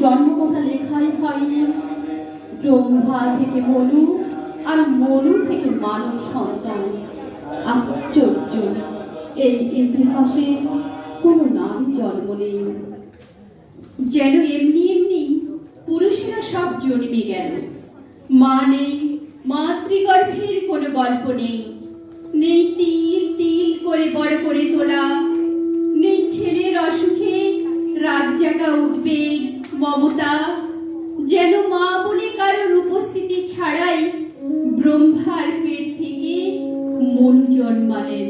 জন্মকথা লেখাই হয়নি। ব্রহ্মা থেকে মনু, আর মনু থেকে মানব সন্তান। আশ্চর্য, এই ইতিহাসে কোনো নারী জন্ম নেই। যেন এমনি এমনি পুরুষেরা সব জন্মে গেল। মা নেই, মাতৃগর্ভের কোনো গল্প নেই। নেই তিল তিল করে বড় করে তোলা, নেই ছেলের অসুখে রাত জাগা উদ্বেগ মমতা। যেন মা বলে কারোর উপস্থিতি ছাড়াই ব্রহ্মার পেট থেকে মনু জন্মালেন।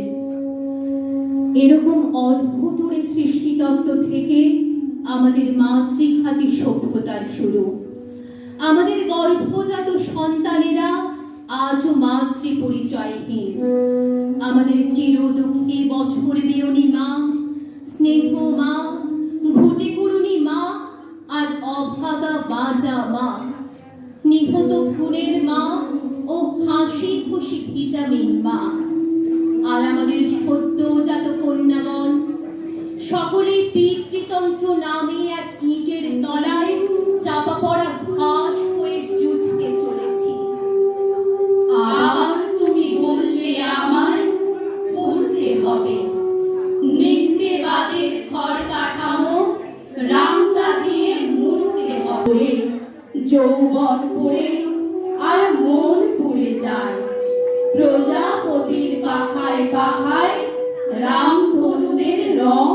এরকম অদ্ভুত সৃষ্টিতত্ত্ব থেকে আমাদের মাতৃঘাতী সভ্যতার শুরু। আমাদের গর্ভজাত সন্তানেরা আজও মাতৃ পরিচয়হীন। আমাদের চির দুঃখী বছর বিয়নী মা, স্নেহ মা, ঘুটে কুড়ুনি মা, আর অভাগা বাজা মা, নিহত ফুলের মা ও হাসি খুশি ভিটামিন মা। আর আমাদের সদ্যজাত কন্যাগণ সকলে পিতৃতন্ত্র নামে এক ইটের তলায় চাপা পড়া ঘাস হয়ে জুঝতে চলেছি। আর তুমি বললে আমায় পড়তে হবে নিত্যবাদের ঘর কাঠামো, রামদা দিয়ে মুড়তে হবে। যৌবন পড়ে আর মন পুড়ে যায়, প্রজাপতির পাখায় পাখায় রামধনুদের রং